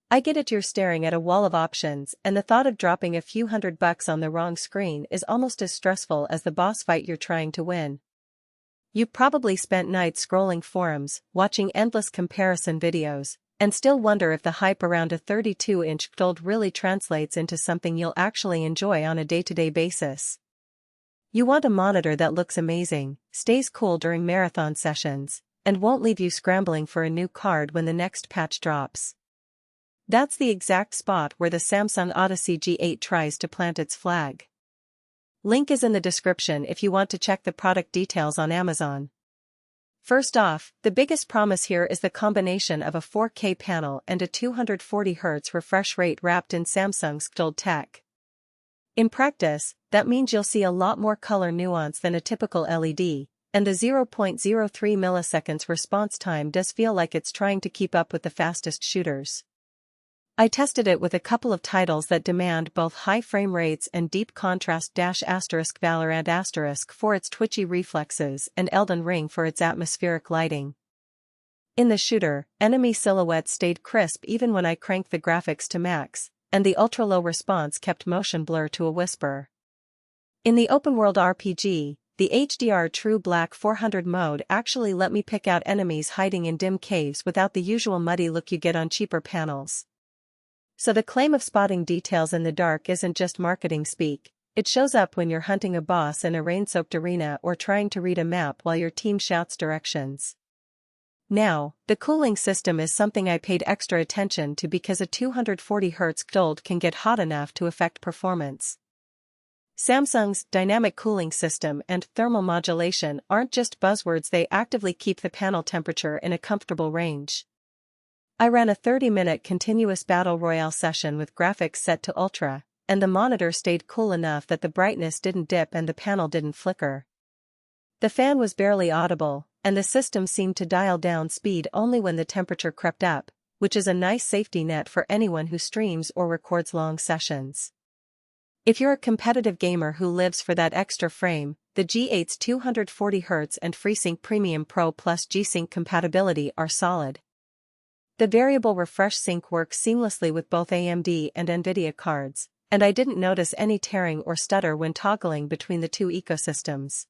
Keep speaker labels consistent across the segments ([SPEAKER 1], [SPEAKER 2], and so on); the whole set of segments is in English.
[SPEAKER 1] I get it, you're staring at a wall of options, and the thought of dropping a few $100 on the wrong screen is almost as stressful as the boss fight you're trying to win. You've probably spent nights scrolling forums, watching endless comparison videos, and still wonder if the hype around a 32-inch QD-OLED really translates into something you'll actually enjoy on a day-to-day basis. You want a monitor that looks amazing, stays cool during marathon sessions, and won't leave you scrambling for a new card when the next patch drops. That's the exact spot where the Samsung Odyssey G8 tries to plant its flag. Link is in the description if you want to check the product details on Amazon. First off, the biggest promise here is the combination of a 4K panel and a 240Hz refresh rate wrapped in Samsung's QD-OLED tech. In practice, that means you'll see a lot more color nuance than a typical LED, and the 0.03 milliseconds response time does feel like it's trying to keep up with the fastest shooters. I tested it with a couple of titles that demand both high frame rates and deep contrast *Valorant* for its twitchy reflexes and Elden Ring for its atmospheric lighting. In the shooter, enemy silhouettes stayed crisp even when I cranked the graphics to max, and the ultra-low response kept motion blur to a whisper. In the open-world RPG, the HDR True Black 400 mode actually let me pick out enemies hiding in dim caves without the usual muddy look you get on cheaper panels. So the claim of spotting details in the dark isn't just marketing speak, it shows up when you're hunting a boss in a rain-soaked arena or trying to read a map while your team shouts directions. Now, the cooling system is something I paid extra attention to because a 240Hz QD-OLED can get hot enough to affect performance. Samsung's dynamic cooling system and thermal modulation aren't just buzzwords, they actively keep the panel temperature in a comfortable range. I ran a 30-minute continuous battle royale session with graphics set to ultra, and the monitor stayed cool enough that the brightness didn't dip and the panel didn't flicker. The fan was barely audible, and the system seemed to dial down speed only when the temperature crept up, which is a nice safety net for anyone who streams or records long sessions. If you're a competitive gamer who lives for that extra frame, the G8's 240Hz and FreeSync Premium Pro plus G-Sync compatibility are solid. The variable refresh sync works seamlessly with both AMD and NVIDIA cards, and I didn't notice any tearing or stutter when toggling between the two ecosystems.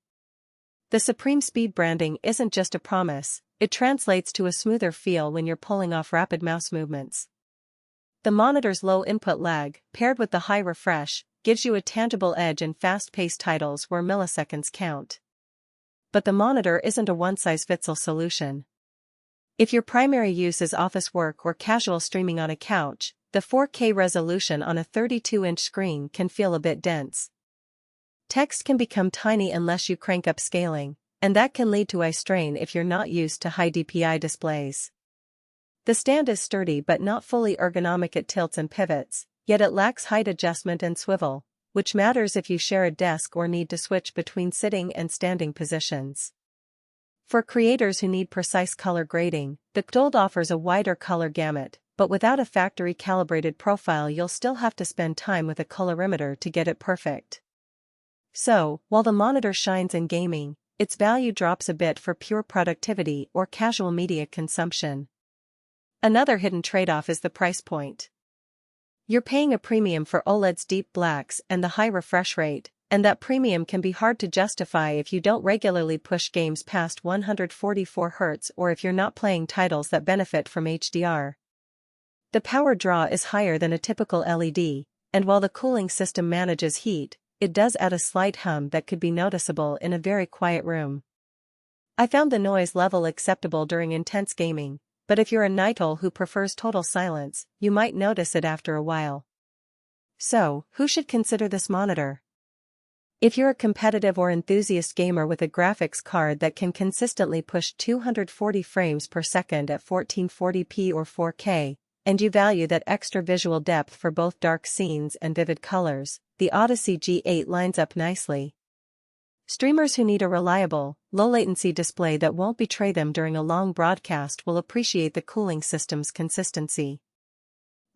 [SPEAKER 1] The Supreme Speed branding isn't just a promise, it translates to a smoother feel when you're pulling off rapid mouse movements. The monitor's low input lag, paired with the high refresh, gives you a tangible edge in fast-paced titles where milliseconds count. But the monitor isn't a one-size-fits-all solution. If your primary use is office work or casual streaming on a couch, the 4K resolution on a 32-inch screen can feel a bit dense. Text can become tiny unless you crank up scaling, and that can lead to eye strain if you're not used to high DPI displays. The stand is sturdy but not fully ergonomic, it tilts and pivots, yet it lacks height adjustment and swivel, which matters if you share a desk or need to switch between sitting and standing positions. For creators who need precise color grading, the QD-OLED offers a wider color gamut, but without a factory-calibrated profile you'll still have to spend time with a colorimeter to get it perfect. So, while the monitor shines in gaming, its value drops a bit for pure productivity or casual media consumption. Another hidden trade-off is the price point. You're paying a premium for OLED's deep blacks and the high refresh rate, and that premium can be hard to justify if you don't regularly push games past 144Hz or if you're not playing titles that benefit from HDR. The power draw is higher than a typical LED, and while the cooling system manages heat, it does add a slight hum that could be noticeable in a very quiet room. I found the noise level acceptable during intense gaming, but if you're a night owl who prefers total silence, you might notice it after a while. So, who should consider this monitor? If you're a competitive or enthusiast gamer with a graphics card that can consistently push 240 frames per second at 1440p or 4K, and you value that extra visual depth for both dark scenes and vivid colors, the Odyssey G8 lines up nicely. Streamers who need a reliable, low-latency display that won't betray them during a long broadcast will appreciate the cooling system's consistency.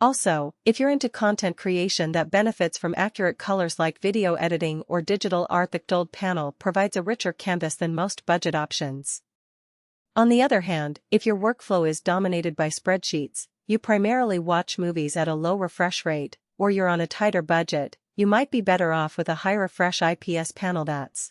[SPEAKER 1] Also, if you're into content creation that benefits from accurate colors like video editing or digital art, the QD-OLED panel provides a richer canvas than most budget options. On the other hand, if your workflow is dominated by spreadsheets, you primarily watch movies at a low refresh rate, or you're on a tighter budget, you might be better off with a high refresh IPS panel that's